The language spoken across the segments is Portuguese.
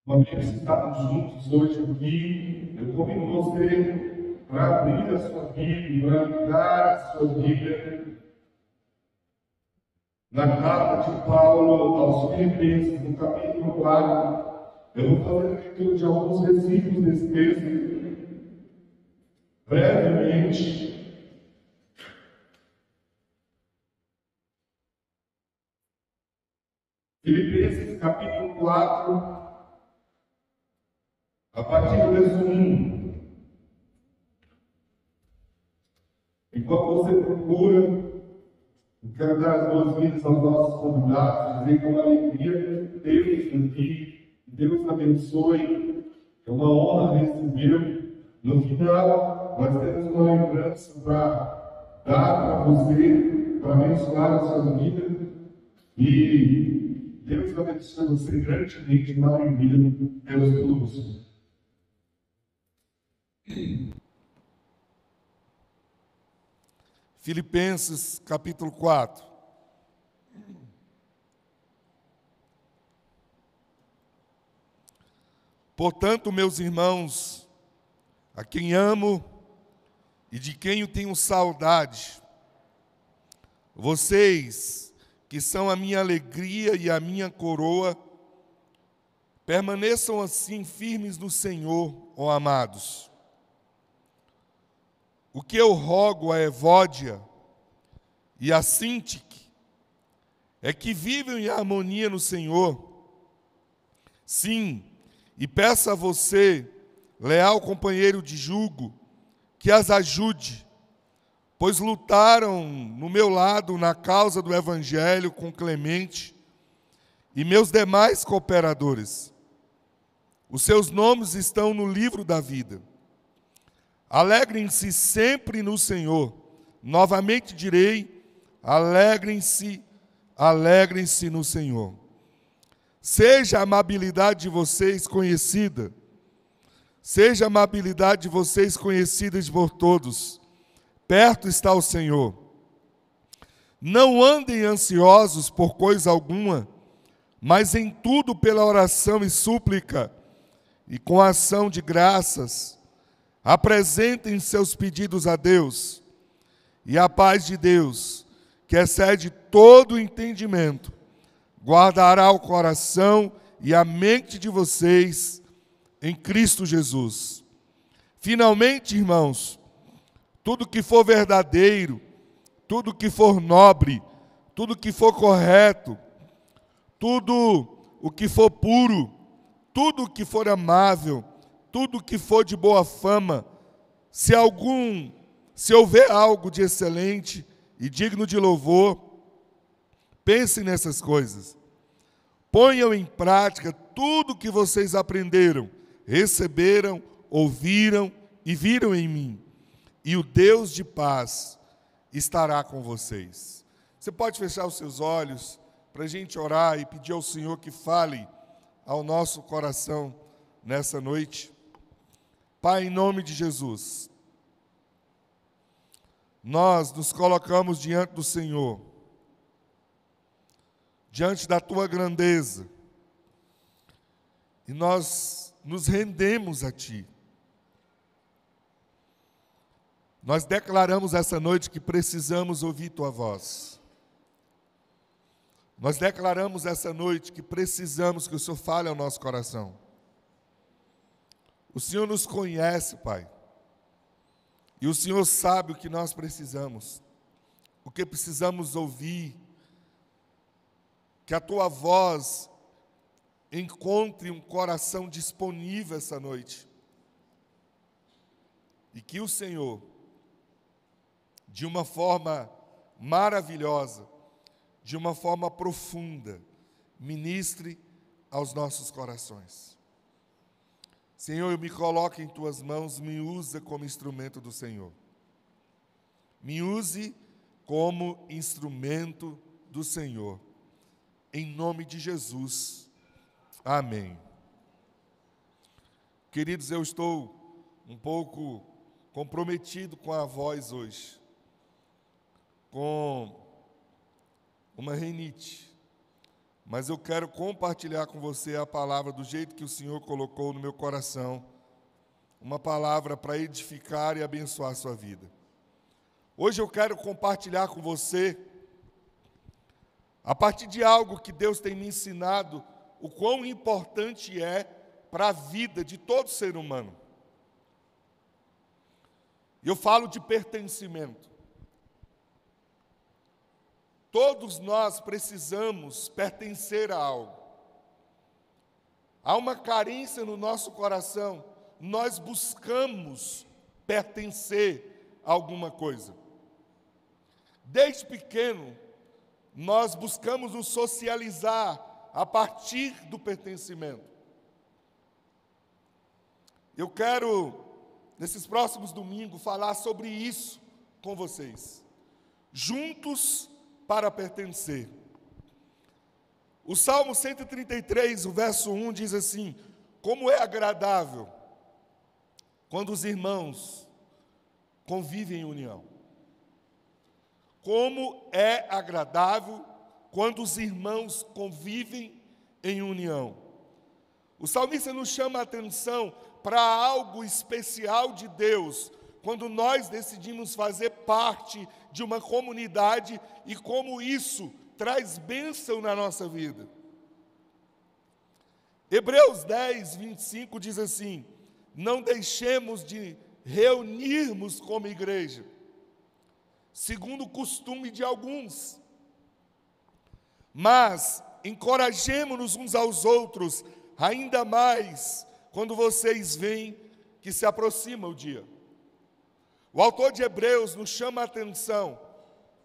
Vamos estar juntos hoje aqui. Eu convido você para abrir a sua Bíblia, para ligar a sua Bíblia na carta de Paulo aos Filipenses, no capítulo 4. Eu vou fazer a leitura de alguns versículos desse texto, brevemente. Filipenses, capítulo 4. A partir do verso 1, enquanto você procura, eu quero dar as boas-vindas aos nossos convidados, dizer com alegria Deus aqui, Deus abençoe, é uma honra recebê-lo. No final, nós temos uma lembrança para dar para você, para abençoar a sua vida, e Deus abençoe você grandemente na vida pelos todos. Filipenses capítulo 4. Portanto, meus irmãos, a quem amo e de quem eu tenho saudade, vocês que são a minha alegria e a minha coroa, permaneçam assim firmes no Senhor, ó amados. O que eu rogo a Evódia e a Sintique é que vivam em harmonia no Senhor. Sim, e peço a você, leal companheiro de jugo, que as ajude, pois lutaram no meu lado na causa do Evangelho com Clemente e meus demais cooperadores. Os seus nomes estão no livro da vida. Alegrem-se sempre no Senhor. Novamente direi, alegrem-se, alegrem-se no Senhor. Seja a amabilidade de vocês conhecida, seja a amabilidade de vocês conhecida por todos. Perto está o Senhor. Não andem ansiosos por coisa alguma, mas em tudo pela oração e súplica, e com ação de graças, apresentem seus pedidos a Deus, e a paz de Deus, que excede todo o entendimento, guardará o coração e a mente de vocês em Cristo Jesus. Finalmente, irmãos, tudo que for verdadeiro, tudo que for nobre, tudo que for correto, tudo o que for puro, tudo o que for amável, tudo que for de boa fama, se houver algo de excelente e digno de louvor, pensem nessas coisas. Ponham em prática tudo o que vocês aprenderam, receberam, ouviram e viram em mim. E o Deus de paz estará com vocês. Você pode fechar os seus olhos para a gente orar e pedir ao Senhor que fale ao nosso coração nessa noite. Pai, em nome de Jesus, nós nos colocamos diante do Senhor, diante da Tua grandeza, e nós nos rendemos a Ti. Nós declaramos essa noite que precisamos ouvir Tua voz. Nós declaramos essa noite que precisamos que o Senhor fale ao nosso coração. O Senhor nos conhece, Pai. E o Senhor sabe o que nós precisamos. O que precisamos ouvir. Que a Tua voz encontre um coração disponível essa noite. E que o Senhor, de uma forma maravilhosa, de uma forma profunda, ministre aos nossos corações. Senhor, eu me coloco em Tuas mãos, me usa como instrumento do Senhor. Me use como instrumento do Senhor. Em nome de Jesus. Amém. Queridos, eu estou um pouco comprometido com a voz hoje. Com uma rinite. mas eu quero compartilhar com você a palavra do jeito que o Senhor colocou no meu coração, uma palavra para edificar e abençoar a sua vida. Hoje eu quero compartilhar com você, a partir de algo que Deus tem me ensinado, o quão importante é para a vida de todo ser humano. Eu falo de pertencimento. Todos nós precisamos pertencer a algo. Há uma carência no nosso coração, nós buscamos pertencer a alguma coisa. Desde pequeno, nós buscamos nos socializar a partir do pertencimento. Eu quero, nesses próximos domingos, falar sobre isso com vocês. Juntos para pertencer. O Salmo 133, o verso 1 diz assim: como é agradável quando os irmãos convivem em união. Como é agradável quando os irmãos convivem em união. O salmista nos chama a atenção para algo especial de Deus, quando nós decidimos fazer parte de uma comunidade e como isso traz bênção na nossa vida. Hebreus 10, 25 diz assim: não deixemos de reunirmos como igreja, segundo o costume de alguns, mas encorajemo-nos uns aos outros, ainda mais quando vocês veem que se aproxima o dia. O autor de Hebreus nos chama a atenção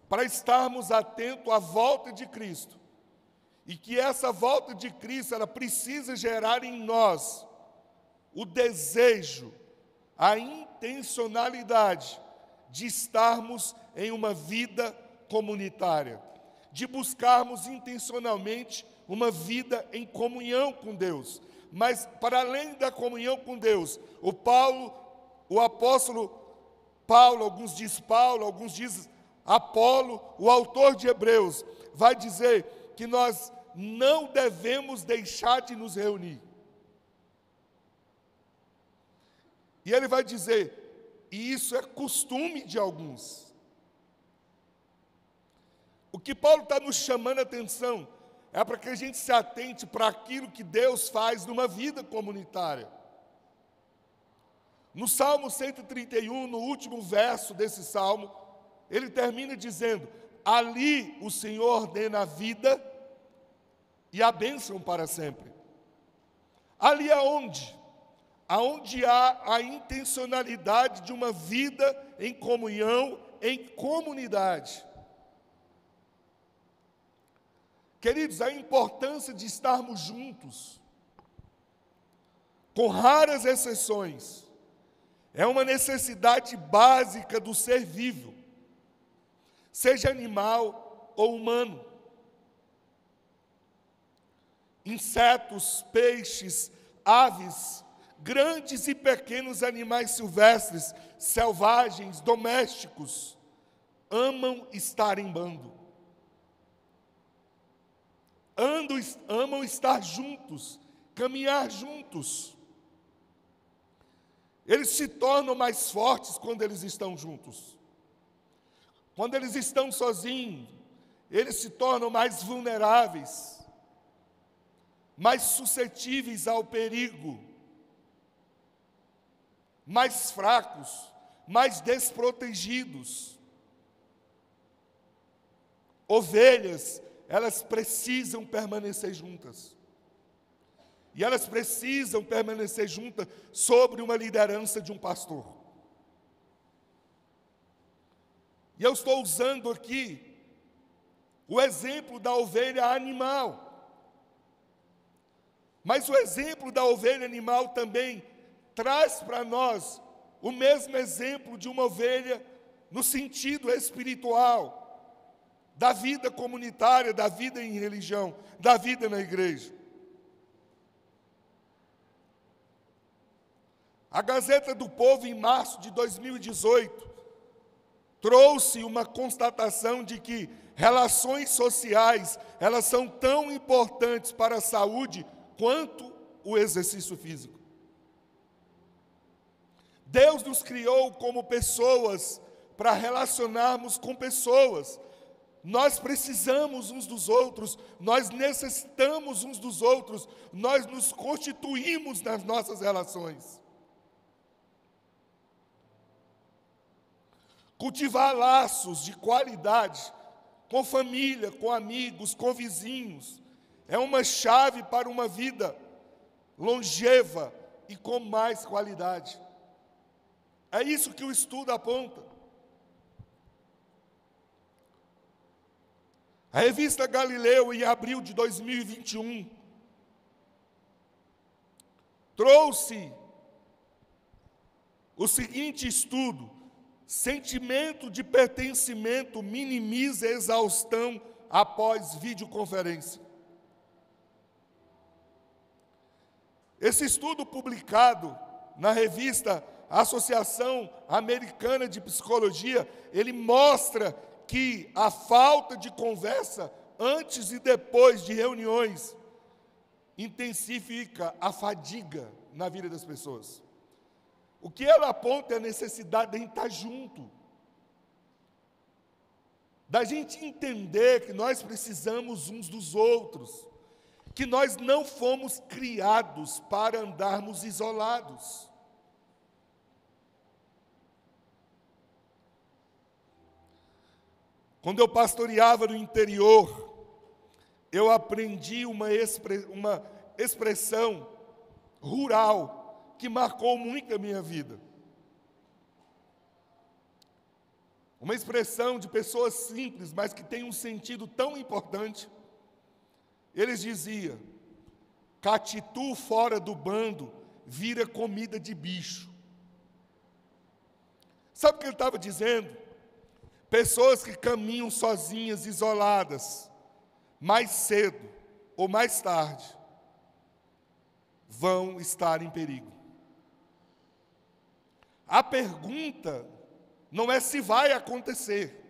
para estarmos atentos à volta de Cristo, e que essa volta de Cristo, ela precisa gerar em nós o desejo, a intencionalidade de estarmos em uma vida comunitária, de buscarmos intencionalmente uma vida em comunhão com Deus. Mas, para além da comunhão com Deus, o apóstolo Paulo, alguns dizem Paulo, alguns dizem Apolo, o autor de Hebreus, vai dizer que nós não devemos deixar de nos reunir. E ele vai dizer, e isso é costume de alguns. O que Paulo está nos chamando a atenção é para que a gente se atente para aquilo que Deus faz numa vida comunitária. No Salmo 131, no último verso desse Salmo, ele termina dizendo: ali o Senhor ordena a vida e a bênção para sempre. Ali aonde? Aonde há a intencionalidade de uma vida em comunhão, em comunidade. Queridos, a importância de estarmos juntos, com raras exceções, é uma necessidade básica do ser vivo, seja animal ou humano. Insetos, peixes, aves, grandes e pequenos animais silvestres, selvagens, domésticos, amam estar em bando. Amam estar juntos, caminhar juntos. Eles se tornam mais fortes quando eles estão juntos. Quando eles estão sozinhos, eles se tornam mais vulneráveis, mais suscetíveis ao perigo, mais fracos, mais desprotegidos. Ovelhas, elas precisam permanecer juntas. E elas precisam permanecer juntas sobre uma liderança de um pastor. E eu estou usando aqui o exemplo da ovelha animal. Mas o exemplo da ovelha animal também traz para nós o mesmo exemplo de uma ovelha no sentido espiritual, da vida comunitária, da vida em religião, da vida na igreja. A Gazeta do Povo, em março de 2018, trouxe uma constatação de que Relações sociais, elas são tão importantes para a saúde quanto o exercício físico. Deus nos criou como pessoas para relacionarmos com pessoas. Nós precisamos uns dos outros, nós necessitamos uns dos outros, nós nos constituímos nas nossas relações. Cultivar laços de qualidade com família, com amigos, com vizinhos, é uma chave para uma vida longeva e com mais qualidade. É isso que o estudo aponta. A revista Galileu, em abril de 2021, trouxe o seguinte estudo: sentimento de pertencimento minimiza a exaustão após videoconferência. Esse estudo publicado na revista Associação Americana de Psicologia, ele mostra que a falta de conversa antes e depois de reuniões intensifica a fadiga na vida das pessoas. O que ela aponta é a necessidade de a gente estar junto, da gente entender que nós precisamos uns dos outros, que nós não fomos criados para andarmos isolados. Quando eu pastoreava no interior, eu aprendi uma expressão rural que marcou muito a minha vida. Uma expressão de pessoas simples, mas que tem um sentido tão importante. Eles diziam: catitu fora do bando vira comida de bicho. Sabe o que ele estava dizendo? Pessoas que caminham sozinhas, isoladas, mais cedo ou mais tarde, vão estar em perigo. A pergunta não é se vai acontecer,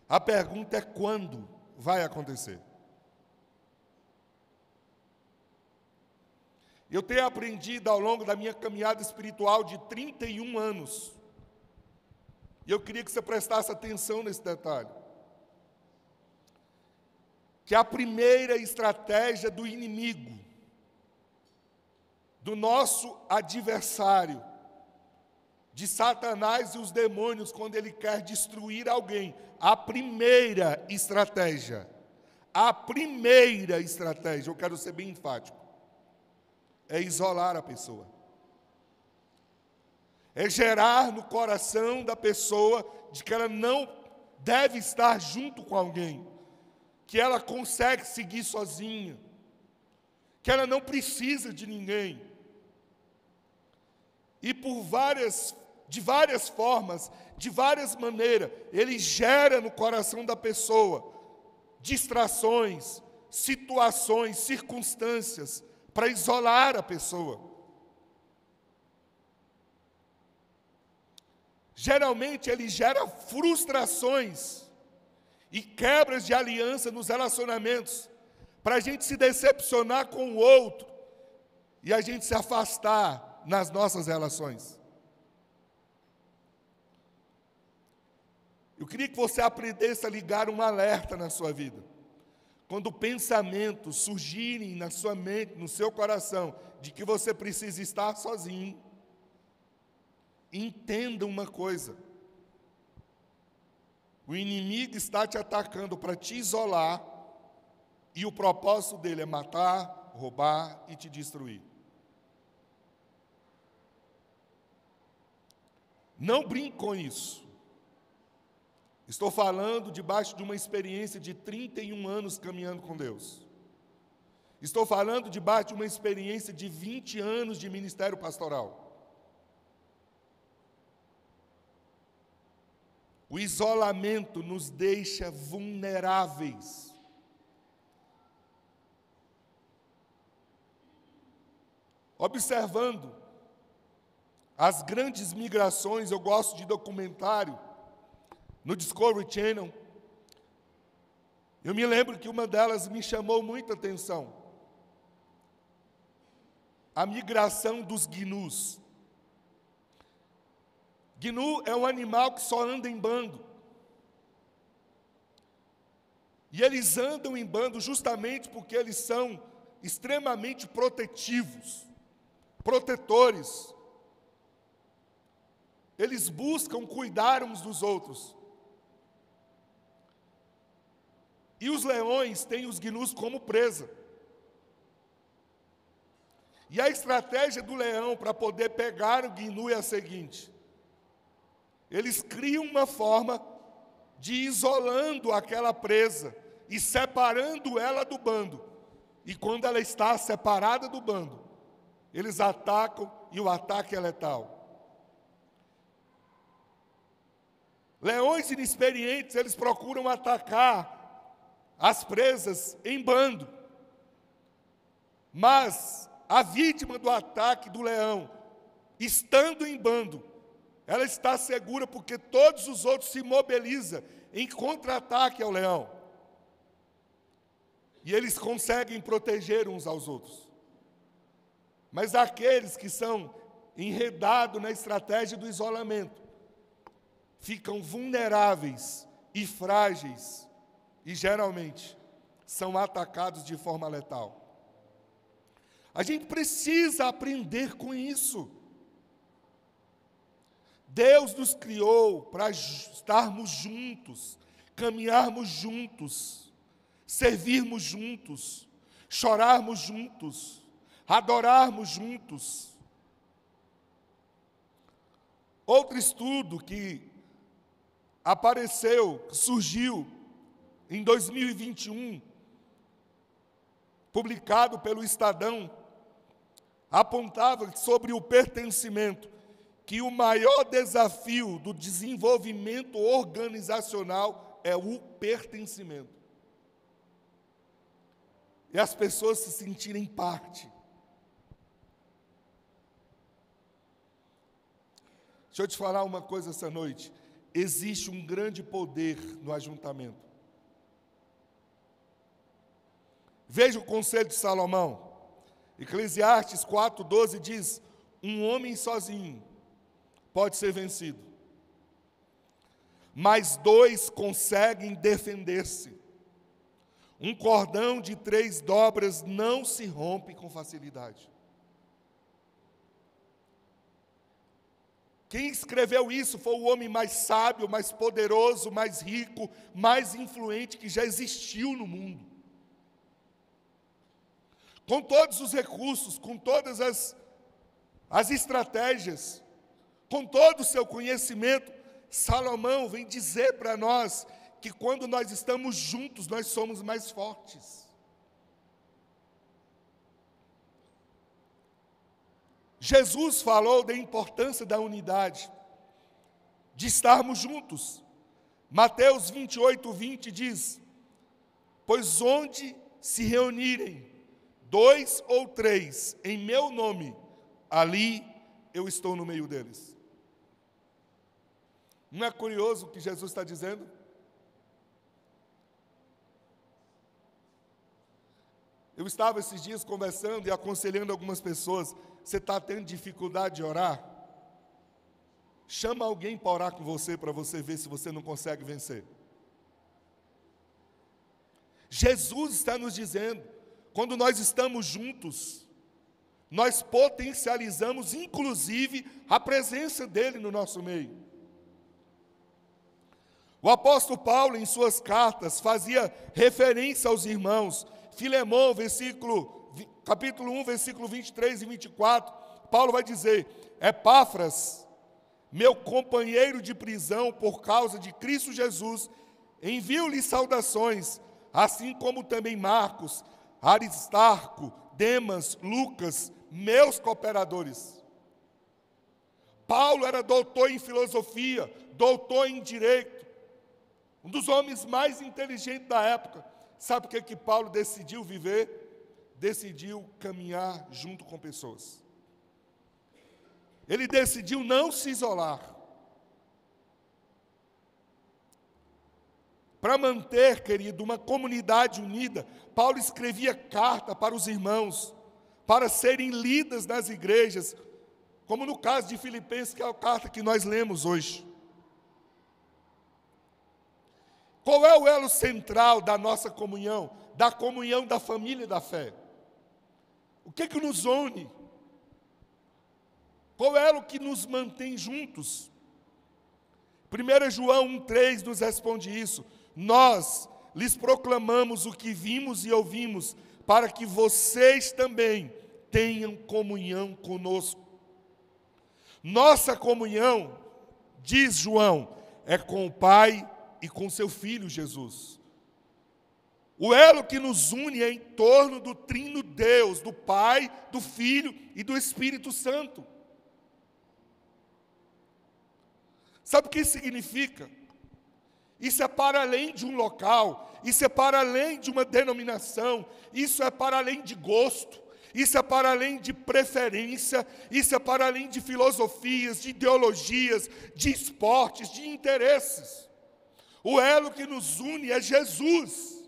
a pergunta é quando vai acontecer. Eu tenho aprendido ao longo da minha caminhada espiritual de 31 anos, e eu queria que você prestasse atenção nesse detalhe, que a primeira estratégia do inimigo, do nosso adversário, de Satanás e os demônios, quando ele quer destruir alguém, a primeira estratégia, eu quero ser bem enfático, é isolar a pessoa. É gerar no coração da pessoa de que ela não deve estar junto com alguém, que ela consegue seguir sozinha, que ela não precisa de ninguém. E de várias formas, de várias maneiras, ele gera no coração da pessoa distrações, situações, circunstâncias, para isolar a pessoa. Geralmente ele gera frustrações e quebras de aliança nos relacionamentos, para a gente se decepcionar com o outro e a gente se afastar nas nossas relações. Eu queria que você aprendesse a ligar um alerta na sua vida. Quando pensamentos surgirem na sua mente, no seu coração, de que você precisa estar sozinho, entenda uma coisa: o inimigo está te atacando para te isolar, e o propósito dele é matar, roubar e te destruir. Não brinque com isso. Estou falando debaixo de uma experiência de 31 anos caminhando com Deus. Estou falando debaixo de uma experiência de 20 anos de ministério pastoral. O isolamento nos deixa vulneráveis. Observando as grandes migrações, eu gosto de documentário no Discovery Channel, Eu me lembro que uma delas me chamou muita atenção. A migração dos gnus. Gnu é um animal que só anda em bando. E eles andam em bando justamente porque eles são extremamente protetivos, protetores. Eles buscam cuidar uns dos outros. E os leões têm os gnus como presa. E a estratégia do leão para poder pegar o gnu é a seguinte: eles criam uma forma de ir isolando aquela presa e separando ela do bando. E quando ela está separada do bando, eles atacam e o ataque é letal. Leões inexperientes, eles procuram atacar as presas em bando. Mas a vítima do ataque do leão, estando em bando, ela está segura porque todos os outros se mobilizam em contra-ataque ao leão. E eles conseguem proteger uns aos outros. Mas aqueles que são enredados na estratégia do isolamento, ficam vulneráveis e frágeis e geralmente são atacados de forma letal. A gente precisa aprender com isso. Deus nos criou para estarmos juntos, caminharmos juntos, servirmos juntos, chorarmos juntos, adorarmos juntos. Outro estudo que apareceu, que surgiu em 2021, publicado pelo Estadão, apontava sobre o pertencimento, que o maior desafio do desenvolvimento organizacional é o pertencimento. E as pessoas se sentirem parte. Deixa eu te falar uma coisa essa noite. Existe um grande poder no ajuntamento. Veja o conselho de Salomão. Eclesiastes 4:12 diz: um homem sozinho pode ser vencido, mas dois conseguem defender-se. Um cordão de 3 dobras não se rompe com facilidade. Quem escreveu isso foi o homem mais sábio, mais poderoso, mais rico, mais influente que já existiu no mundo. Com todos os recursos, com todas as estratégias, com todo o seu conhecimento, Salomão vem dizer para nós que quando nós estamos juntos, nós somos mais fortes. Jesus falou da importância da unidade, de estarmos juntos. Mateus 28:20 diz: pois onde se reunirem 2 ou 3 em meu nome, ali eu estou no meio deles. Não é curioso o que Jesus está dizendo? Eu estava esses dias conversando e aconselhando algumas pessoas. Você está tendo dificuldade de orar? Chama alguém para orar com você, para você ver se você não consegue vencer. Jesus está nos dizendo, quando nós estamos juntos, nós potencializamos, inclusive, a presença dele no nosso meio. O apóstolo Paulo, em suas cartas, fazia referência aos irmãos. Filemão, capítulo 1, versículo 23 e 24, Paulo vai dizer: Epáfras, meu companheiro de prisão por causa de Cristo Jesus, envio-lhe saudações, assim como também Marcos, Aristarco, Demas, Lucas, meus cooperadores. Paulo era doutor em filosofia, doutor em direito, um dos homens mais inteligentes da época. Sabe o que Paulo decidiu viver? Decidiu caminhar junto com pessoas. Ele decidiu não se isolar. Para manter, querido, uma comunidade unida, Paulo escrevia carta para os irmãos, para serem lidas nas igrejas, como no caso de Filipenses, que é a carta que nós lemos hoje. Qual é o elo central da nossa comunhão? Da comunhão da família da fé? O que nos une? Qual é o que nos mantém juntos? 1 João 1,3 nos responde isso. Nós lhes proclamamos o que vimos e ouvimos, para que vocês também tenham comunhão conosco. Nossa comunhão, diz João, é com o Pai e com seu Filho Jesus. O elo que nos une é em torno do trino Deus, do Pai, do Filho e do Espírito Santo. Sabe o que isso significa? Isso é para além de um local, isso é para além de uma denominação, isso é para além de gosto, isso é para além de preferência, isso é para além de filosofias, de ideologias, de esportes, de interesses. O elo que nos une é Jesus.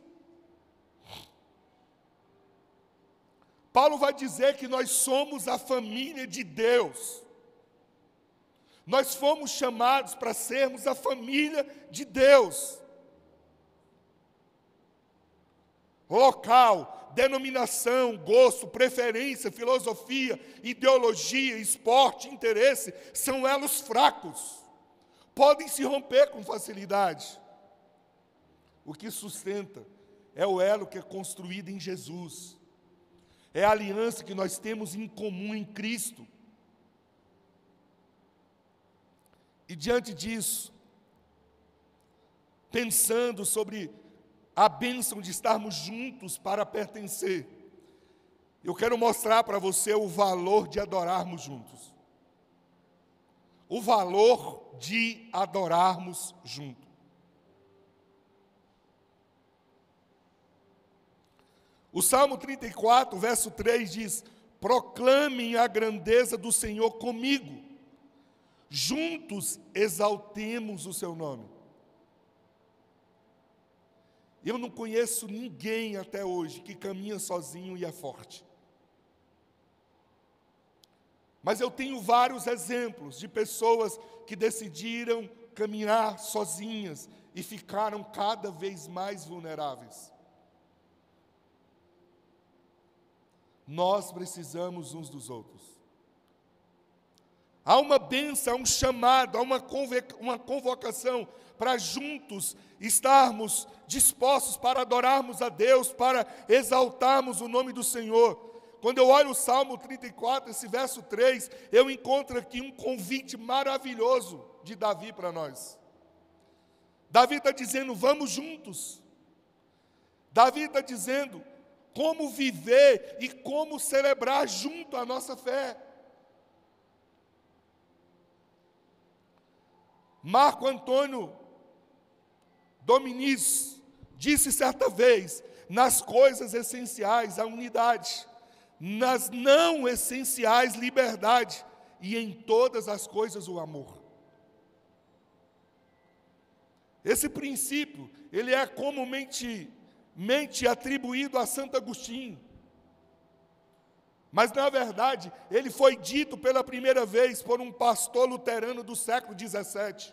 Paulo vai dizer que nós somos a família de Deus. Nós fomos chamados para sermos a família de Deus. Local, denominação, gosto, preferência, filosofia, ideologia, esporte, interesse, são elos fracos. Podem se romper com facilidade. O que sustenta é o elo que é construído em Jesus. É a aliança que nós temos em comum em Cristo. E diante disso, pensando sobre a bênção de estarmos juntos para pertencer, eu quero mostrar para você o valor de adorarmos juntos. O valor de adorarmos juntos. O Salmo 34, verso 3 diz: proclamem a grandeza do Senhor comigo, juntos exaltemos o seu nome. Eu não conheço ninguém até hoje que caminha sozinho e é forte. Mas eu tenho vários exemplos de pessoas que decidiram caminhar sozinhas e ficaram cada vez mais vulneráveis. Nós precisamos uns dos outros. Há uma bênção, há um chamado, há uma convocação para juntos estarmos dispostos para adorarmos a Deus, para exaltarmos o nome do Senhor. Quando eu olho o Salmo 34, esse verso 3, eu encontro aqui um convite maravilhoso de Davi para nós. Davi está dizendo, vamos juntos. Davi está dizendo como viver e como celebrar junto a nossa fé. Marco Antônio Dominiz disse certa vez, nas coisas essenciais a unidade, nas não essenciais liberdade, e em todas as coisas o amor. Esse princípio, ele é comumente atribuído a Santo Agostinho. Mas, na verdade, ele foi dito pela primeira vez por um pastor luterano do século XVII.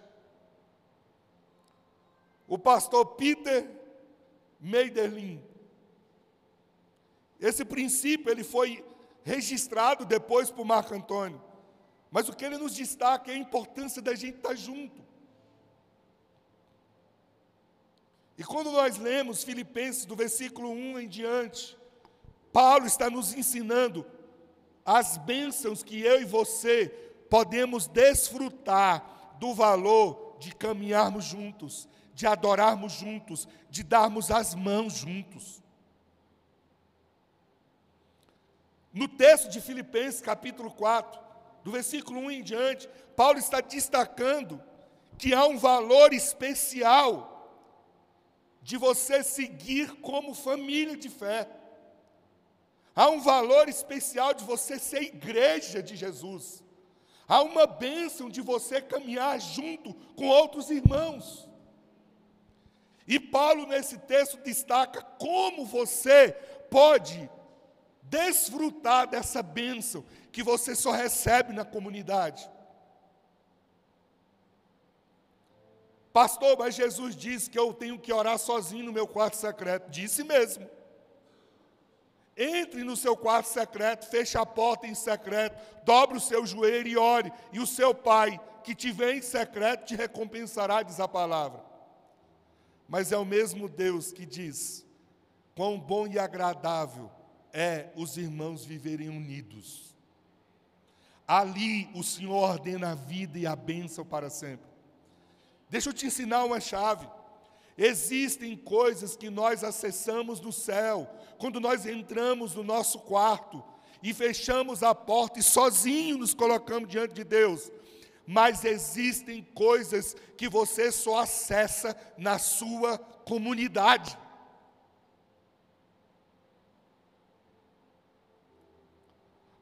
O pastor Peter Meiderlin. Esse princípio ele foi registrado depois por Marco Antônio. Mas o que ele nos destaca é a importância da gente estar junto. E quando nós lemos Filipenses, do versículo 1 em diante, Paulo está nos ensinando as bênçãos que eu e você podemos desfrutar do valor de caminharmos juntos, de adorarmos juntos, de darmos as mãos juntos. No texto de Filipenses, capítulo 4, do versículo 1 em diante, Paulo está destacando que há um valor especial de você seguir como família de fé. Há um valor especial de você ser igreja de Jesus. Há uma bênção de você caminhar junto com outros irmãos. E Paulo, nesse texto, destaca como você pode desfrutar dessa bênção que você só recebe na comunidade. Pastor, mas Jesus disse que eu tenho que orar sozinho no meu quarto secreto. Disse mesmo. Entre no seu quarto secreto, feche a porta em secreto, dobre o seu joelho e ore, e o seu Pai, que te vê em secreto, te recompensará, diz a palavra. Mas é o mesmo Deus que diz: quão bom e agradável é os irmãos viverem unidos. Ali o Senhor ordena a vida e a bênção para sempre. Deixa eu te ensinar uma chave. Existem coisas que nós acessamos no céu, quando nós entramos no nosso quarto e fechamos a porta e sozinho nos colocamos diante de Deus. Mas existem coisas que você só acessa na sua comunidade.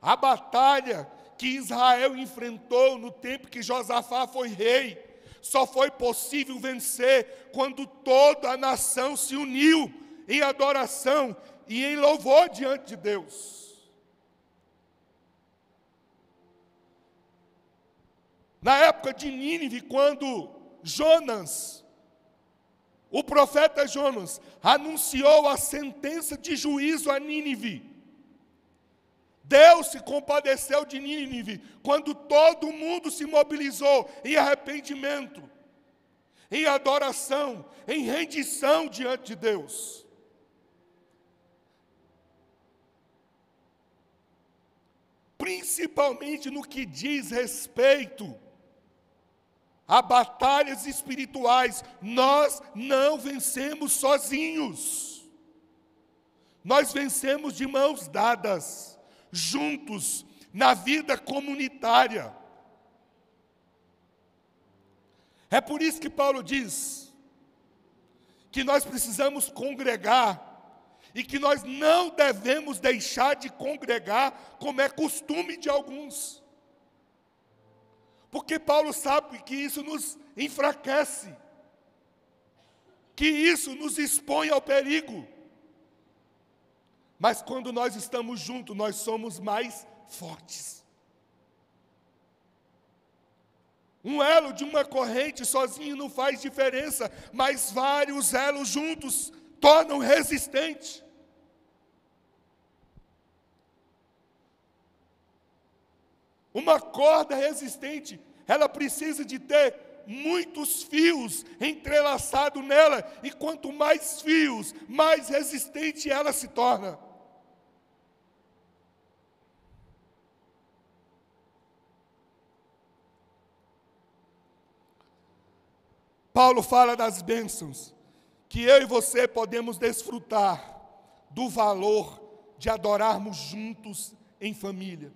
A batalha que Israel enfrentou no tempo que Josafá foi rei, só foi possível vencer quando toda a nação se uniu em adoração e em louvor diante de Deus. Na época de Nínive, quando Jonas, o profeta Jonas, anunciou a sentença de juízo a Nínive, Deus se compadeceu de Nínive quando todo mundo se mobilizou em arrependimento, em adoração, em rendição diante de Deus. Principalmente no que diz respeito a batalhas espirituais, nós não vencemos sozinhos. Nós vencemos de mãos dadas, juntos, na vida comunitária. É por isso que Paulo diz que nós precisamos congregar e que nós não devemos deixar de congregar como é costume de alguns. Porque Paulo sabe que isso nos enfraquece, que isso nos expõe ao perigo. Mas quando nós estamos juntos, nós somos mais fortes. Um elo de uma corrente sozinho não faz diferença, mas vários elos juntos tornam resistente. Uma corda resistente, ela precisa de ter muitos fios entrelaçados nela, e quanto mais fios, mais resistente ela se torna. Paulo fala das bênçãos que eu e você podemos desfrutar do valor de adorarmos juntos em família.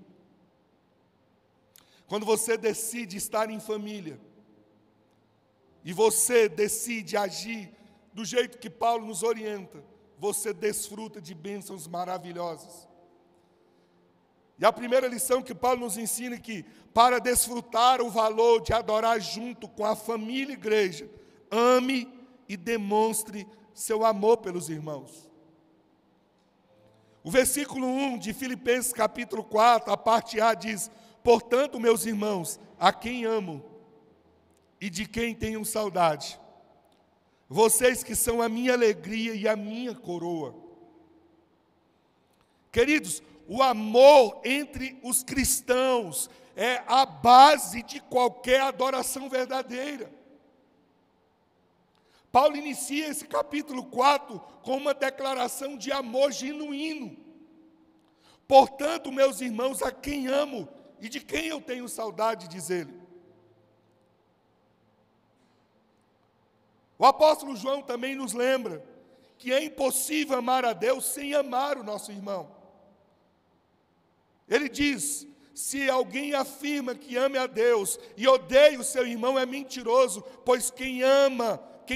Quando você decide estar em família e você decide agir do jeito que Paulo nos orienta, você desfruta de bênçãos maravilhosas. E a primeira lição que Paulo nos ensina é que, para desfrutar o valor de adorar junto com a família e igreja, ame e demonstre seu amor pelos irmãos. O versículo 1 de Filipenses capítulo 4, a parte A diz: portanto, meus irmãos, a quem amo e de quem tenho saudade, vocês que são a minha alegria e a minha coroa. Queridos, o amor entre os cristãos é a base de qualquer adoração verdadeira. Paulo inicia esse capítulo 4 com uma declaração de amor genuíno. Portanto, meus irmãos, a quem amo e de quem eu tenho saudade, diz ele. O apóstolo João também nos lembra que é impossível amar a Deus sem amar o nosso irmão. Ele diz: se alguém afirma que ame a Deus e odeia o seu irmão, é mentiroso, pois quem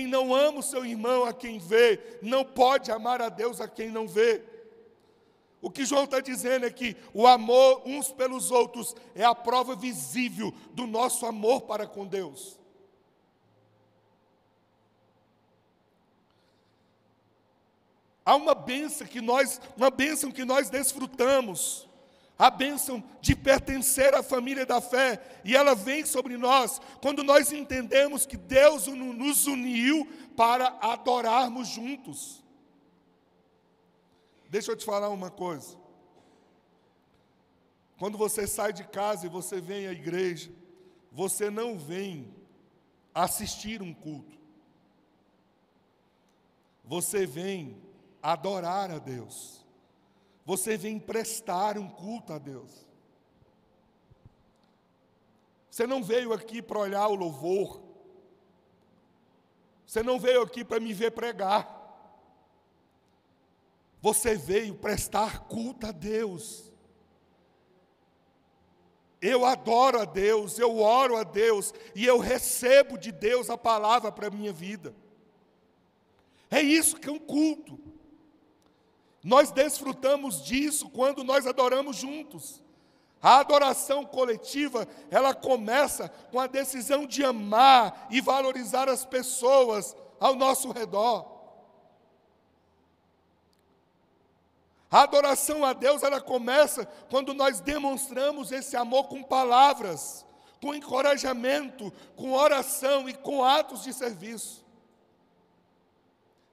não ama o seu irmão a quem vê, não pode amar a Deus a quem não vê. O que João está dizendo é que o amor uns pelos outros é a prova visível do nosso amor para com Deus. Há uma bênção que nós desfrutamos, a bênção de pertencer à família da fé, e ela vem sobre nós quando nós entendemos que Deus nos uniu para adorarmos juntos. Deixa eu te falar uma coisa. Quando você sai de casa e você vem à igreja, você não vem assistir um culto. Você vem adorar a Deus. Você vem prestar um culto a Deus. Você não veio aqui para olhar o louvor. Você não veio aqui para me ver pregar. Você veio prestar culto a Deus. Eu adoro a Deus, eu oro a Deus, e eu recebo de Deus a palavra para a minha vida. É isso que é um culto. Nós desfrutamos disso quando nós adoramos juntos. A adoração coletiva, ela começa com a decisão de amar e valorizar as pessoas ao nosso redor. A adoração a Deus, ela começa quando nós demonstramos esse amor com palavras, com encorajamento, com oração e com atos de serviço.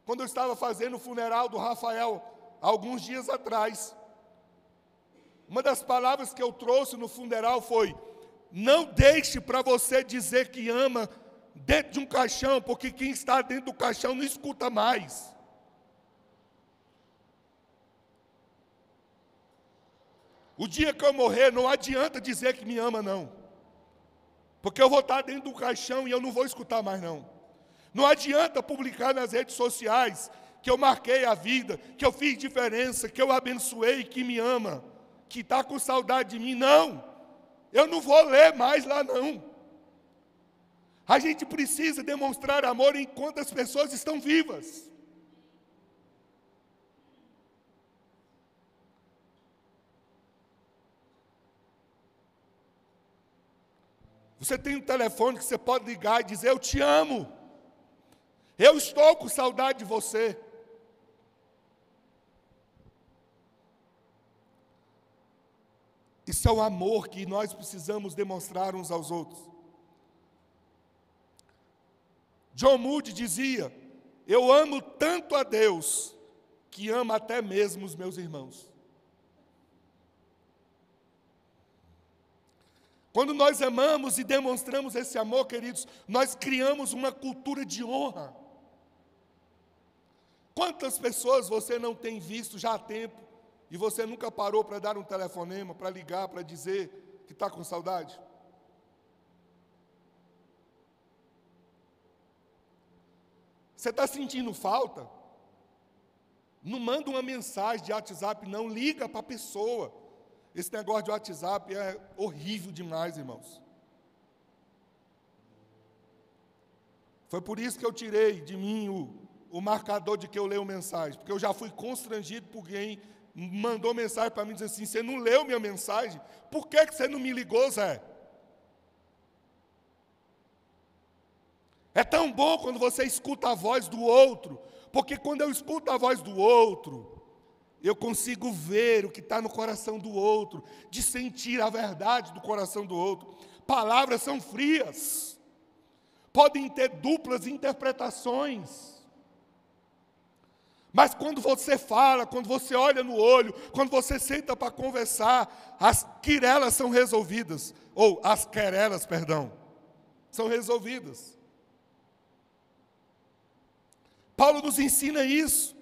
Quando eu estava fazendo o funeral do Rafael, alguns dias atrás, uma das palavras que eu trouxe no funeral foi: não deixe para você dizer que ama dentro de um caixão, porque quem está dentro do caixão não escuta mais. O dia que eu morrer, não adianta dizer que me ama, não. Porque eu vou estar dentro do caixão e eu não vou escutar mais, não. Não adianta publicar nas redes sociais que eu marquei a vida, que eu fiz diferença, que eu abençoei, que me ama, que está com saudade de mim. Não, eu não vou ler mais lá, não. A gente precisa demonstrar amor enquanto as pessoas estão vivas. Você tem um telefone que você pode ligar e dizer: eu te amo, eu estou com saudade de você. Isso é o amor que nós precisamos demonstrar uns aos outros. John Moody dizia: eu amo tanto a Deus, que amo até mesmo os meus irmãos. Quando nós amamos e demonstramos esse amor, queridos, nós criamos uma cultura de honra. Quantas pessoas você não tem visto já há tempo, e você nunca parou para dar um telefonema, para ligar, para dizer que está com saudade? Você está sentindo falta? Não manda uma mensagem de WhatsApp, não, liga para a pessoa. Esse negócio de WhatsApp é horrível demais, irmãos. Foi por isso que eu tirei de mim o marcador de que eu leio mensagem, porque eu já fui constrangido por quem mandou mensagem para mim, dizendo assim: você não leu minha mensagem? Por que você não me ligou, Zé? É tão bom quando você escuta a voz do outro, porque quando eu escuto a voz do outro, eu consigo ver o que está no coração do outro, de sentir a verdade do coração do outro. Palavras são frias, podem ter duplas interpretações. Mas quando você fala, quando você olha no olho, quando você senta para conversar, as querelas são resolvidas, ou as querelas, perdão, são resolvidas. Paulo nos ensina isso.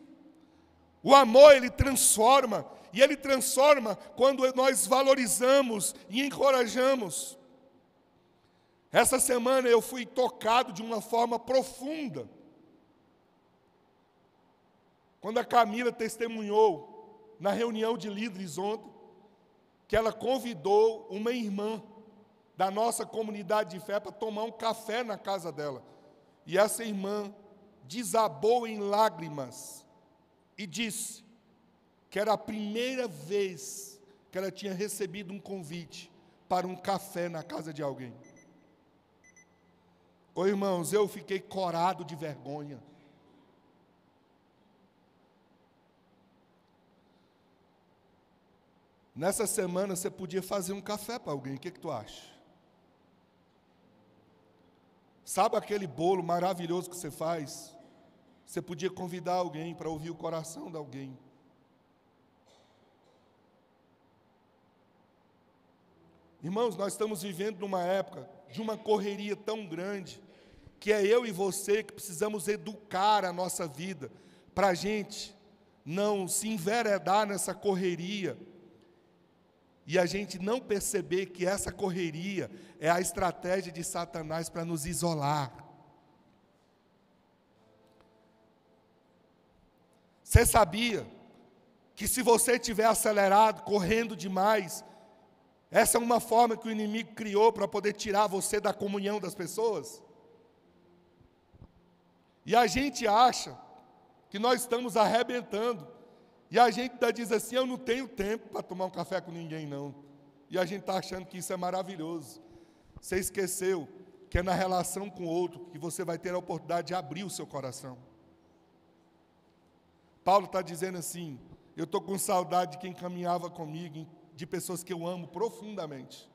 O amor, ele transforma, e ele transforma quando nós valorizamos e encorajamos. Essa semana eu fui tocado de uma forma profunda, quando a Camila testemunhou na reunião de líderes ontem, que ela convidou uma irmã da nossa comunidade de fé para tomar um café na casa dela. E essa irmã desabou em lágrimas e disse que era a primeira vez que ela tinha recebido um convite para um café na casa de alguém. Ô irmãos, eu fiquei corado de vergonha. Nessa semana você podia fazer um café para alguém, o que tu acha? Sabe aquele bolo maravilhoso que você faz? Você podia convidar alguém para ouvir o coração de alguém. Irmãos, nós estamos vivendo numa época de uma correria tão grande, que é eu e você que precisamos educar a nossa vida, para a gente não se enveredar nessa correria, e a gente não perceber que essa correria é a estratégia de Satanás para nos isolar. Você sabia que se você estiver acelerado, correndo demais, essa é uma forma que o inimigo criou para poder tirar você da comunhão das pessoas? E a gente acha que nós estamos arrebentando, e a gente ainda diz assim, eu não tenho tempo para tomar um café com ninguém não, e a gente está achando que isso é maravilhoso. Você esqueceu que é na relação com o outro que você vai ter a oportunidade de abrir o seu coração. Paulo está dizendo assim, eu estou com saudade de quem caminhava comigo, de pessoas que eu amo profundamente.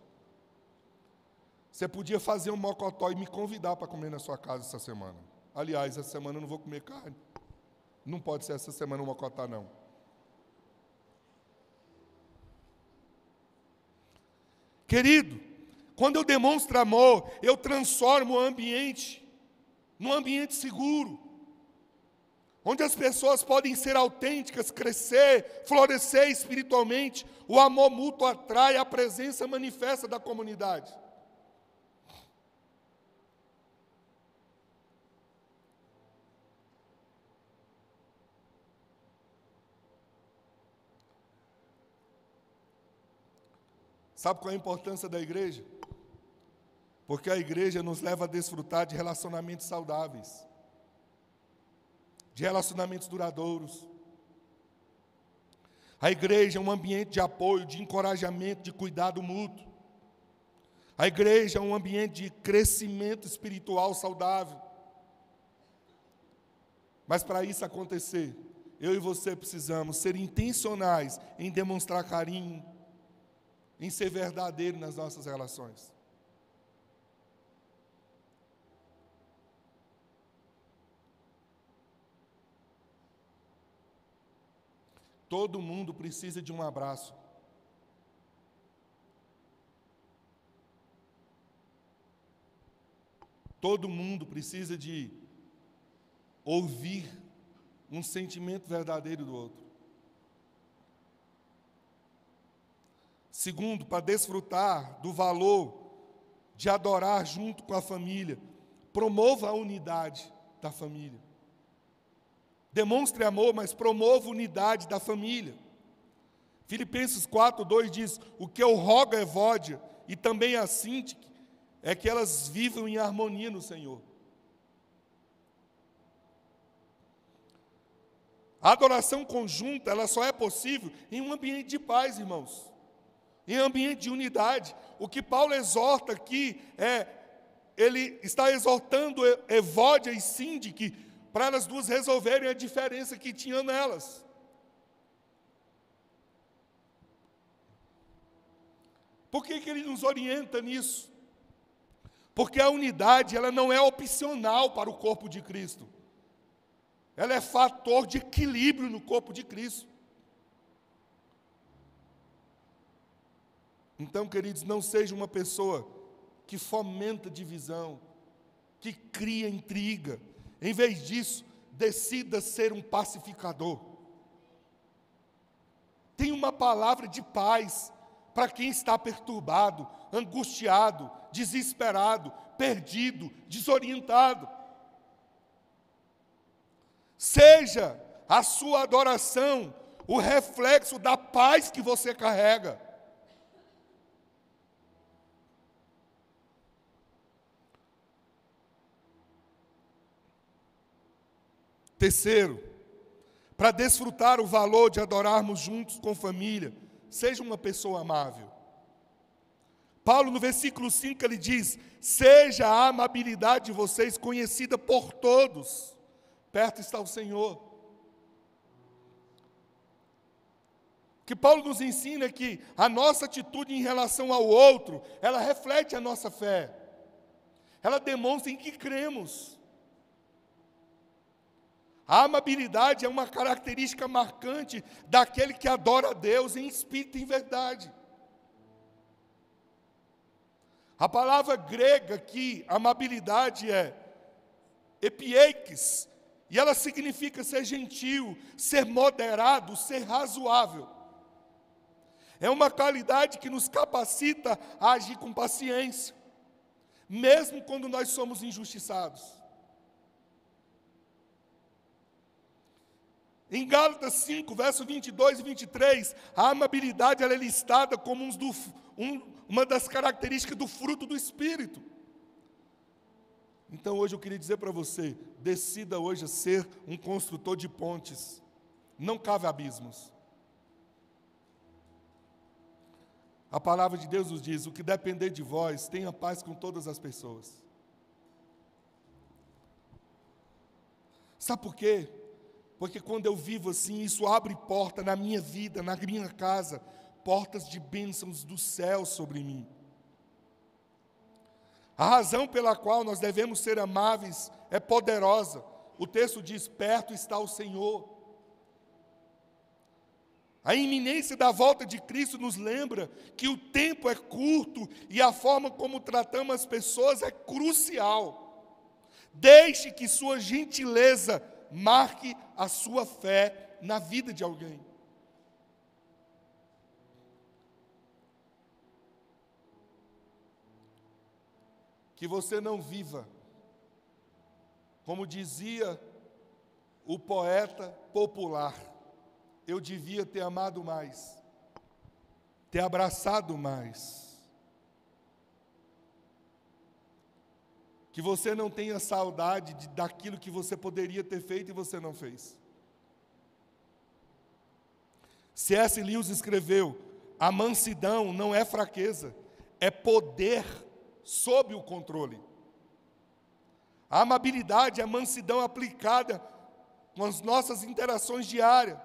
Você podia fazer um mocotó e me convidar para comer na sua casa essa semana. Aliás, essa semana eu não vou comer carne. Não pode ser essa semana um mocotó, não. Querido, quando eu demonstro amor, eu transformo o ambiente num ambiente seguro, onde as pessoas podem ser autênticas, crescer, florescer espiritualmente. O amor mútuo atrai a presença manifesta da comunidade. Sabe qual é a importância da igreja? Porque a igreja nos leva a desfrutar de relacionamentos saudáveis, de relacionamentos duradouros. A igreja é um ambiente de apoio, de encorajamento, de cuidado mútuo. A igreja é um ambiente de crescimento espiritual saudável. Mas para isso acontecer, eu e você precisamos ser intencionais em demonstrar carinho, em ser verdadeiro nas nossas relações. Todo mundo precisa de um abraço. Todo mundo precisa de ouvir um sentimento verdadeiro do outro. Segundo, para desfrutar do valor de adorar junto com a família, promova a unidade da família. Demonstre amor, mas promova a unidade da família. Filipenses 4:2 diz, o que eu rogo a Evódia e também a Sintique é que elas vivam em harmonia no Senhor. A adoração conjunta, ela só é possível em um ambiente de paz, irmãos. Em ambiente de unidade. O que Paulo exorta aqui ele está exortando Evódia e Sintique para elas duas resolverem a diferença que tinham nelas. Por que ele nos orienta nisso? Porque a unidade, ela não é opcional para o corpo de Cristo. Ela é fator de equilíbrio no corpo de Cristo. Então, queridos, não seja uma pessoa que fomenta divisão, que cria intriga. Em vez disso, decida ser um pacificador. Tenha uma palavra de paz para quem está perturbado, angustiado, desesperado, perdido, desorientado. Seja a sua adoração o reflexo da paz que você carrega. Terceiro, para desfrutar o valor de adorarmos juntos com família, seja uma pessoa amável. Paulo, no versículo 5, ele diz, seja a amabilidade de vocês conhecida por todos. Perto está o Senhor. que Paulo nos ensina que a nossa atitude em relação ao outro, ela reflete a nossa fé. Ela demonstra em que cremos. A amabilidade é uma característica marcante daquele que adora a Deus em espírito e em verdade. A palavra grega aqui, amabilidade, é epiekes, e ela significa ser gentil, ser moderado, ser razoável. É uma qualidade que nos capacita a agir com paciência, mesmo quando nós somos injustiçados. Em Gálatas 5, versos 22 e 23, a amabilidade ela é listada como uma das características do fruto do Espírito. Então hoje eu queria dizer para você, decida hoje a ser um construtor de pontes, não cave abismos. A palavra de Deus nos diz, o que depender de vós, tenha paz com todas as pessoas. Sabe por quê? Porque quando eu vivo assim, isso abre porta na minha vida, na minha casa, portas de bênçãos do céu sobre mim. A razão pela qual nós devemos ser amáveis é poderosa. O texto diz, perto está o Senhor. A iminência da volta de Cristo nos lembra que o tempo é curto e a forma como tratamos as pessoas é crucial. Deixe que sua gentileza marque a sua fé na vida de alguém. Que você não viva, como dizia o poeta popular, eu devia ter amado mais, ter abraçado mais. Que você não tenha saudade daquilo que você poderia ter feito e você não fez. C.S. Lewis escreveu, a mansidão não é fraqueza, é poder sob o controle. A amabilidade é a mansidão aplicada com as nossas interações diárias.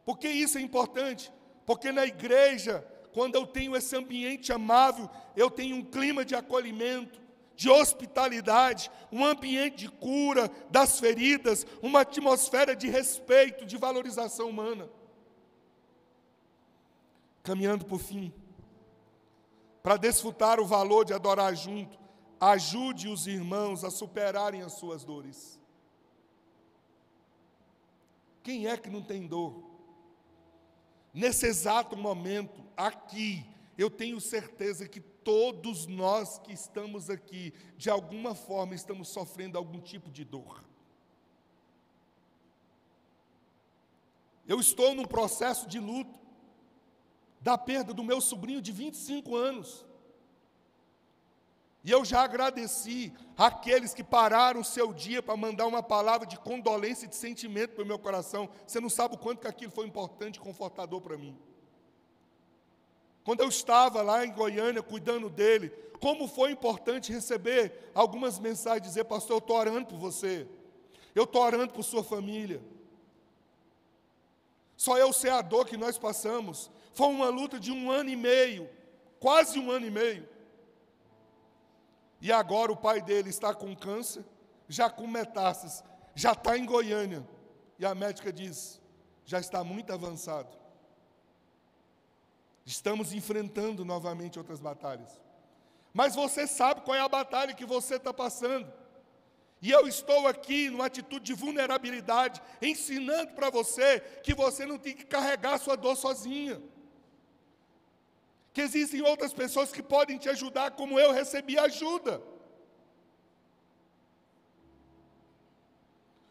Por que isso é importante? Porque na igreja, quando eu tenho esse ambiente amável, eu tenho um clima de acolhimento, de hospitalidade, um ambiente de cura das feridas, uma atmosfera de respeito, de valorização humana. Caminhando por fim, para desfrutar o valor de adorar junto, ajude os irmãos a superarem as suas dores. Quem é que não tem dor? Nesse exato momento, aqui, eu tenho certeza que todos nós que estamos aqui, de alguma forma, estamos sofrendo algum tipo de dor. Eu estou num processo de luto, da perda do meu sobrinho de 25 anos. E eu já agradeci àqueles que pararam o seu dia para mandar uma palavra de condolência e de sentimento para o meu coração. Você não sabe o quanto que aquilo foi importante e confortador para mim. Quando eu estava lá em Goiânia, cuidando dele, como foi importante receber algumas mensagens, dizer, pastor, eu estou orando por você. Eu estou orando por sua família. Só eu sei a dor que nós passamos. Foi uma luta de 1 ano e meio, quase 1 ano e meio. E agora o pai dele está com câncer, já com metástases, já está em Goiânia. E a médica diz, já está muito avançado. Estamos enfrentando novamente outras batalhas. Mas você sabe qual é a batalha que você está passando. E eu estou aqui numa atitude de vulnerabilidade, ensinando para você que você não tem que carregar a sua dor sozinha. Que existem outras pessoas que podem te ajudar, como eu recebi ajuda.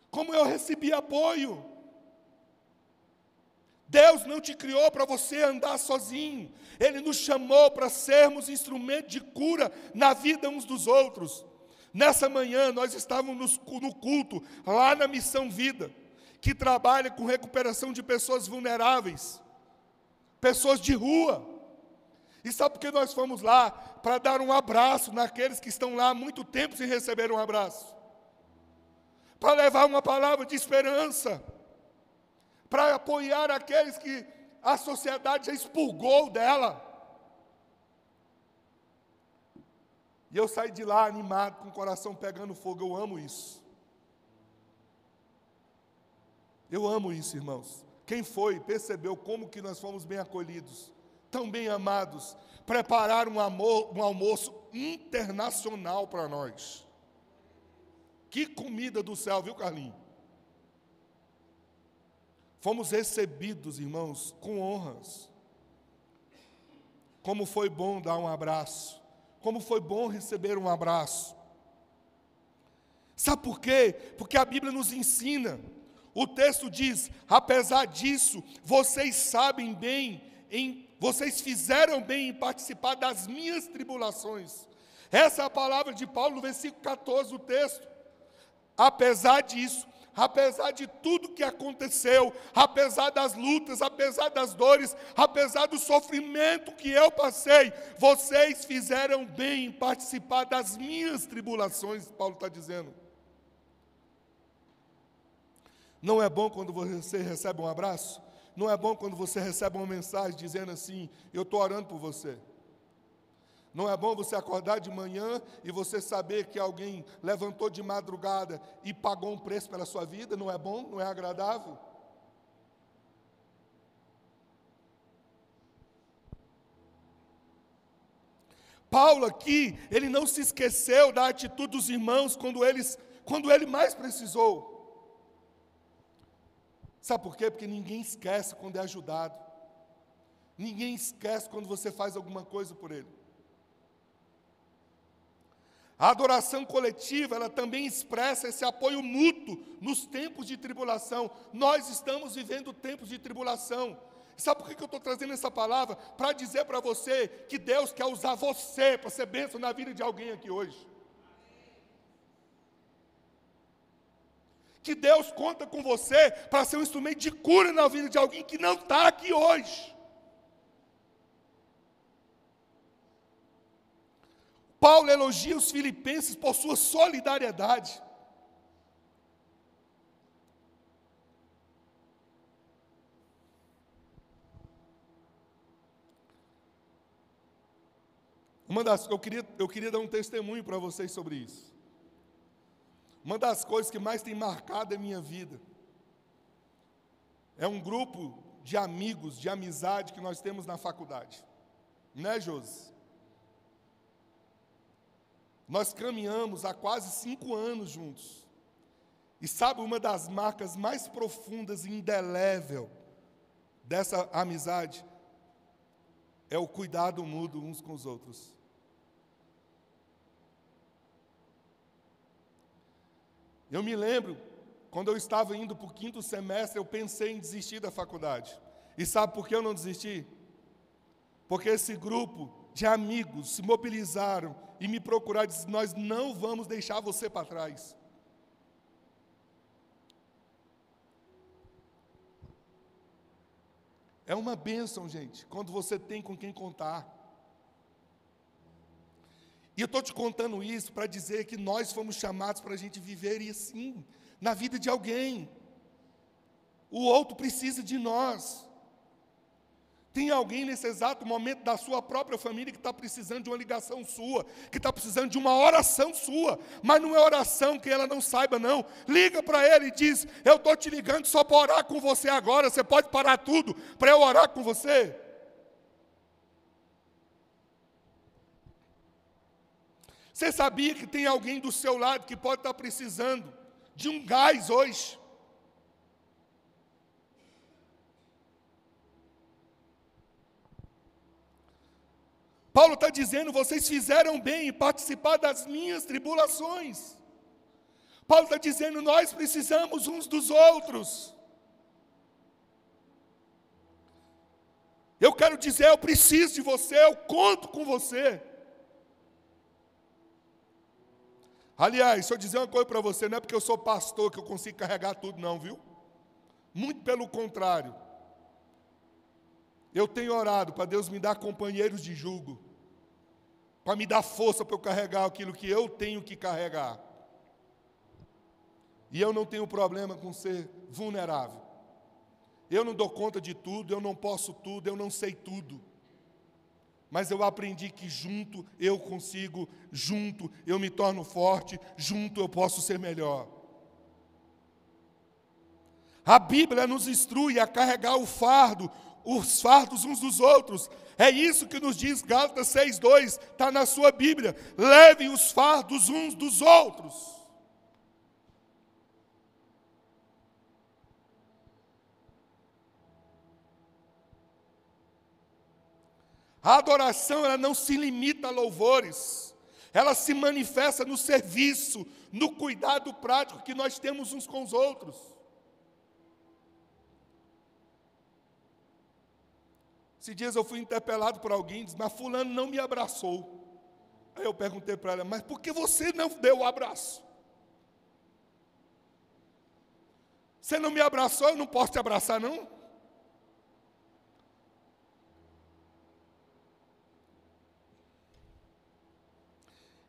Como eu recebi apoio. Deus não te criou para você andar sozinho. Ele nos chamou para sermos instrumento de cura na vida uns dos outros. Nessa manhã nós estávamos no culto, lá na Missão Vida, que trabalha com recuperação de pessoas vulneráveis, pessoas de rua. E sabe por que nós fomos lá? Para dar um abraço naqueles que estão lá há muito tempo sem receber um abraço. Para levar uma palavra de esperança. para apoiar aqueles que a sociedade já expurgou dela. E eu saí de lá animado, com o coração pegando fogo. Eu amo isso. Eu amo isso, irmãos. Quem foi, percebeu como que nós fomos bem acolhidos, tão bem amados. Prepararam um almoço internacional para nós. Que comida do céu, viu, Carlinhos? Fomos recebidos, irmãos, com honras. Como foi bom dar um abraço. Como foi bom receber um abraço. Sabe por quê? Porque a Bíblia nos ensina. O texto diz: apesar disso, vocês sabem bem, vocês fizeram bem em participar das minhas tribulações. Essa é a palavra de Paulo no versículo 14 do texto. Apesar disso, apesar de tudo que aconteceu, apesar das lutas, apesar das dores, apesar do sofrimento que eu passei, vocês fizeram bem em participar das minhas tribulações, Paulo está dizendo. Não é bom quando você recebe um abraço? Não é bom quando você recebe uma mensagem dizendo assim: eu estou orando por você? Não é bom você acordar de manhã e você saber que alguém levantou de madrugada e pagou um preço pela sua vida? Não é bom? Não é agradável? Paulo aqui, ele não se esqueceu da atitude dos irmãos quando ele mais precisou. Sabe por quê? Porque ninguém esquece quando é ajudado. Ninguém esquece quando você faz alguma coisa por ele. A adoração coletiva, ela também expressa esse apoio mútuo nos tempos de tribulação. Nós estamos vivendo tempos de tribulação. Sabe por que eu estou trazendo essa palavra? Para dizer para você que Deus quer usar você para ser bênção na vida de alguém aqui hoje. Que Deus conta com você para ser um instrumento de cura na vida de alguém que não está aqui hoje. Paulo elogia os filipenses por sua solidariedade. Eu queria dar um testemunho para vocês sobre isso. Uma das coisas que mais tem marcado a minha vida é um grupo de amigos, de amizade que nós temos na faculdade. Né, Josi? Nós caminhamos há quase 5 anos juntos. E sabe, uma das marcas mais profundas e indelével dessa amizade é o cuidado mútuo uns com os outros. Eu me lembro, quando eu estava indo para o 5º semestre, eu pensei em desistir da faculdade. E sabe por que eu não desisti? Porque esse grupo de amigos se mobilizaram e me procuraram e disseram: nós não vamos deixar você para trás. É uma bênção, gente, quando você tem com quem contar. E eu estou te contando isso para dizer que nós fomos chamados para a gente viver assim, na vida de alguém. O outro precisa de nós. Tem alguém nesse exato momento da sua própria família que está precisando de uma ligação sua, que está precisando de uma oração sua, mas não é oração que ela não saiba, não. Liga para ele e diz: eu estou te ligando só para orar com você agora, você pode parar tudo para eu orar com você? Você sabia que tem alguém do seu lado que pode estar precisando de um gás hoje? Paulo está dizendo: vocês fizeram bem em participar das minhas tribulações. Paulo está dizendo: nós precisamos uns dos outros. Eu quero dizer, eu preciso de você, eu conto com você. Aliás, deixa eu dizer uma coisa para você, não é porque eu sou pastor que eu consigo carregar tudo não, viu? Muito pelo contrário. Eu tenho orado para Deus me dar companheiros de jugo, para me dar força para eu carregar aquilo que eu tenho que carregar. E eu não tenho problema com ser vulnerável. Eu não dou conta de tudo, eu não posso tudo, eu não sei tudo. Mas eu aprendi que junto eu consigo, junto eu me torno forte, junto eu posso ser melhor. A Bíblia nos instrui a carregar os fardos uns dos outros. É isso que nos diz Gálatas 6:2, está na sua Bíblia. Levem os fardos uns dos outros. A adoração, ela não se limita a louvores. Ela se manifesta no serviço, no cuidado prático que nós temos uns com os outros. Esses dias eu fui interpelado por alguém, disse, mas fulano não me abraçou. Aí eu perguntei para ela, mas por que você não deu o abraço? Você não me abraçou, eu não posso te abraçar, não?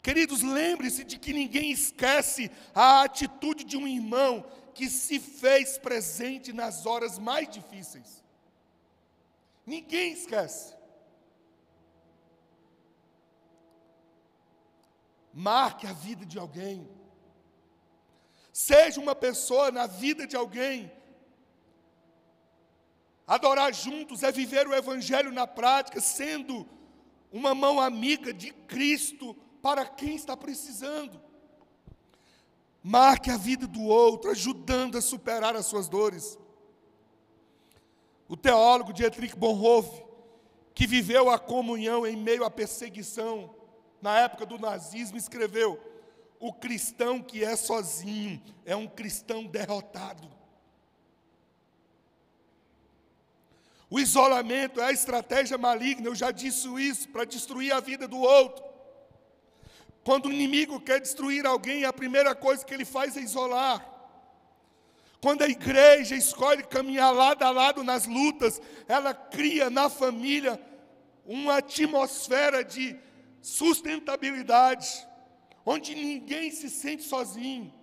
Queridos, lembre-se de que ninguém esquece a atitude de um irmão que se fez presente nas horas mais difíceis. Ninguém esquece. Marque a vida de alguém. Seja uma pessoa na vida de alguém. Adorar juntos é viver o Evangelho na prática, sendo uma mão amiga de Cristo para quem está precisando. Marque a vida do outro, ajudando a superar as suas dores. O teólogo Dietrich Bonhoeffer, que viveu a comunhão em meio à perseguição, na época do nazismo, escreveu: o cristão que é sozinho é um cristão derrotado. O isolamento é a estratégia maligna, eu já disse isso, para destruir a vida do outro. Quando o inimigo quer destruir alguém, a primeira coisa que ele faz é isolar. Quando a igreja escolhe caminhar lado a lado nas lutas, ela cria na família uma atmosfera de sustentabilidade, onde ninguém se sente sozinho.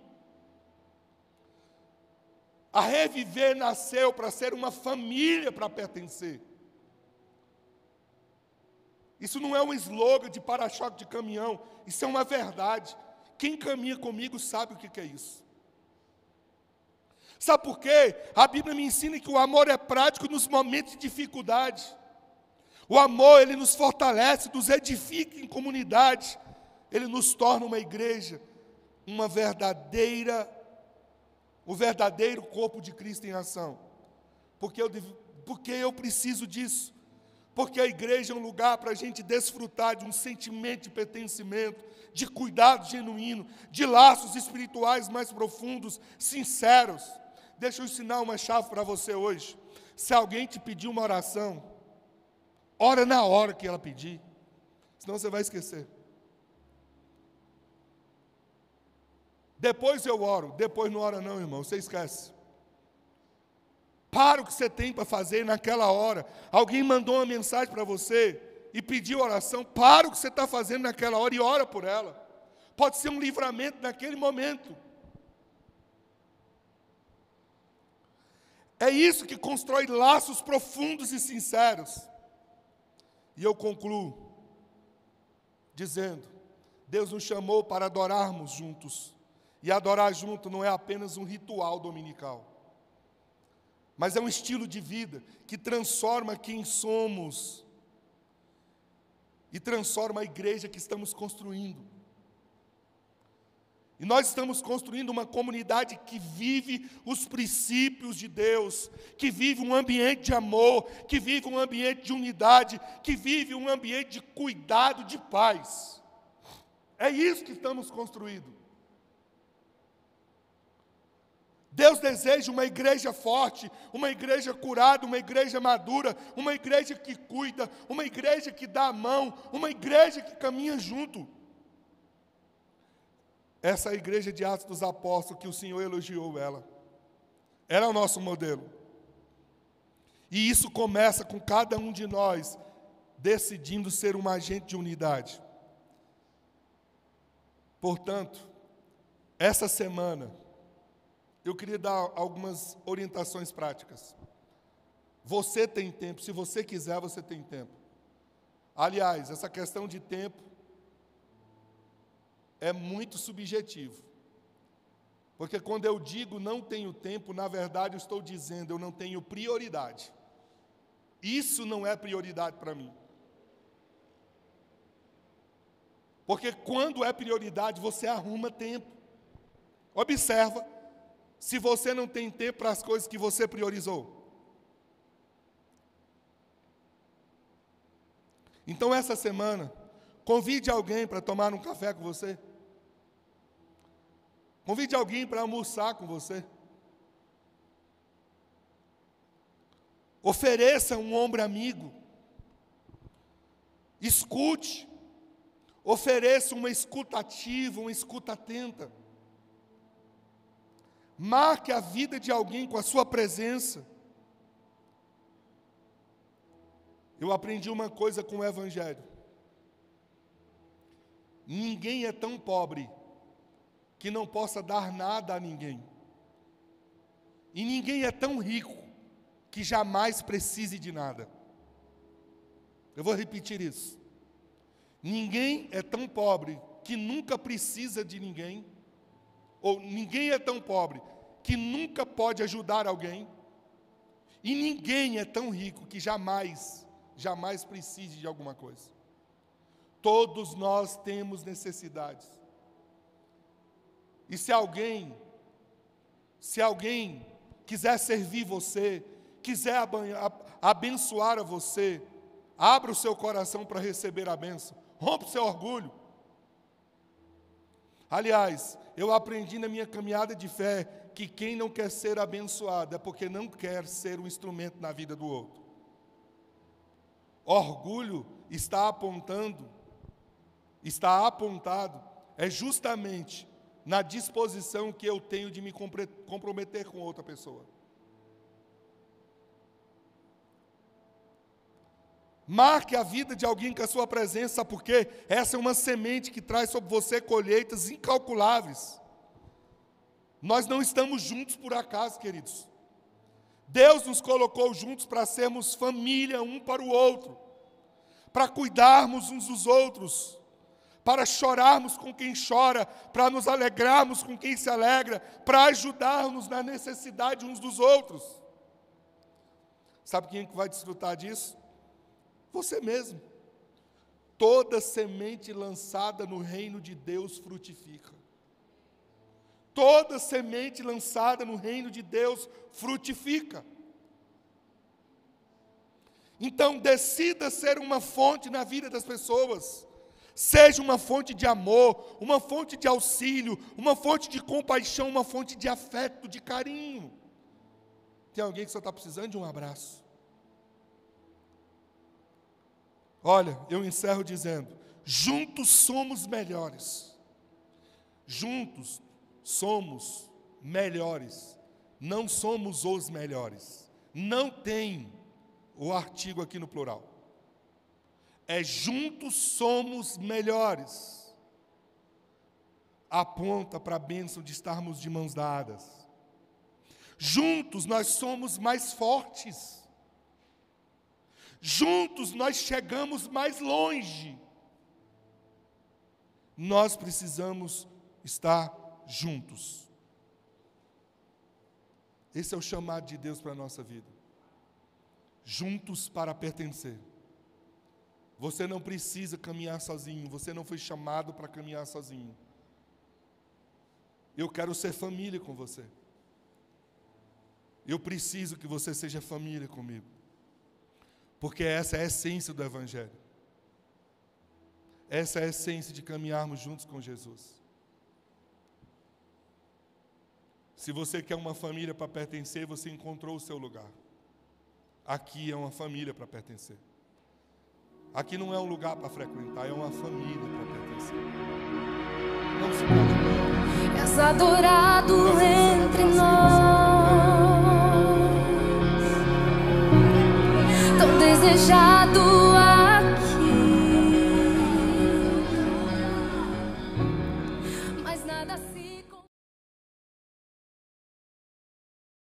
A Reviver nasceu para ser uma família para pertencer. Isso não é um slogan de para-choque de caminhão, isso é uma verdade. Quem caminha comigo sabe o que é isso. Sabe por quê? A Bíblia me ensina que o amor é prático nos momentos de dificuldade. O amor, ele nos fortalece, nos edifica em comunidade. Ele nos torna uma igreja, o verdadeiro corpo de Cristo em ação. Porque eu preciso disso. Porque a igreja é um lugar para a gente desfrutar de um sentimento de pertencimento, de cuidado genuíno, de laços espirituais mais profundos, sinceros. Deixa eu ensinar uma chave para você hoje. Se alguém te pedir uma oração, ora na hora que ela pedir, senão você vai esquecer. Depois eu oro, depois não ora não, irmão, você esquece. Para o que você tem para fazer naquela hora. Alguém mandou uma mensagem para você e pediu oração, para o que você está fazendo naquela hora e ora por ela. Pode ser um livramento naquele momento. É isso que constrói laços profundos e sinceros. E eu concluo dizendo, Deus nos chamou para adorarmos juntos. E adorar junto não é apenas um ritual dominical, mas é um estilo de vida que transforma quem somos e transforma a igreja que estamos construindo. E nós estamos construindo uma comunidade que vive os princípios de Deus, que vive um ambiente de amor, que vive um ambiente de unidade, que vive um ambiente de cuidado, de paz. É isso que estamos construindo. Deus deseja uma igreja forte, uma igreja curada, uma igreja madura, uma igreja que cuida, uma igreja que dá a mão, uma igreja que caminha junto. Essa é a igreja de Atos dos Apóstolos que o Senhor elogiou ela. Ela é o nosso modelo. E isso começa com cada um de nós decidindo ser um agente de unidade. Portanto, essa semana, eu queria dar algumas orientações práticas. Você tem tempo, se você quiser, você tem tempo. Aliás, essa questão de tempo é muito subjetivo. Porque quando eu digo não tenho tempo, na verdade eu estou dizendo eu não tenho prioridade. Isso não é prioridade para mim. Porque quando é prioridade, você arruma tempo. Observa se você não tem tempo para as coisas que você priorizou. Então, essa semana, convide alguém para tomar um café com você. Convide alguém para almoçar com você. Ofereça um ombro amigo. Escute. Ofereça uma escuta ativa, uma escuta atenta. Marque a vida de alguém com a sua presença. Eu aprendi uma coisa com o Evangelho. Ninguém é tão pobre que não possa dar nada a ninguém. E ninguém é tão rico que jamais precise de nada. Eu vou repetir isso. Ninguém é tão pobre que nunca precisa de ninguém. Ou ninguém é tão pobre que nunca pode ajudar alguém. E ninguém é tão rico que jamais precise de alguma coisa. Todos nós temos necessidades. E se alguém quiser servir você, quiser abençoar a você, abra o seu coração para receber a bênção. Rompa o seu orgulho. Aliás, eu aprendi na minha caminhada de fé que quem não quer ser abençoado é porque não quer ser um instrumento na vida do outro. Orgulho está apontado, é justamente na disposição que eu tenho de me comprometer com outra pessoa. Marque a vida de alguém com a sua presença, porque essa é uma semente que traz sobre você colheitas incalculáveis. Nós não estamos juntos por acaso, queridos. Deus nos colocou juntos para sermos família um para o outro, para cuidarmos uns dos outros, para chorarmos com quem chora, para nos alegrarmos com quem se alegra, para ajudarmos na necessidade uns dos outros. Sabe quem é que vai desfrutar disso? Você mesmo. Toda semente lançada no reino de Deus frutifica. Toda semente lançada no reino de Deus frutifica. Então, decida ser uma fonte na vida das pessoas. Seja uma fonte de amor, uma fonte de auxílio, uma fonte de compaixão, uma fonte de afeto, de carinho. Tem alguém que só está precisando de um abraço. Olha, eu encerro dizendo, juntos somos melhores. Juntos somos melhores. Não somos os melhores. Não tem o artigo aqui no plural. É juntos somos melhores. Aponta para a bênção de estarmos de mãos dadas. Juntos nós somos mais fortes. Juntos nós chegamos mais longe. Nós precisamos estar juntos. Esse é o chamado de Deus para a nossa vida. Juntos para pertencer. Você não precisa caminhar sozinho, você não foi chamado para caminhar sozinho. Eu quero ser família com você. Eu preciso que você seja família comigo. Porque essa é a essência do Evangelho. Essa é a essência de caminharmos juntos com Jesus. Se você quer uma família para pertencer, você encontrou o seu lugar. Aqui é uma família para pertencer. Aqui não é um lugar para frequentar, é uma família para pertencer. Não se pode. És adorado entre nós, tão desejado aqui, mas nada se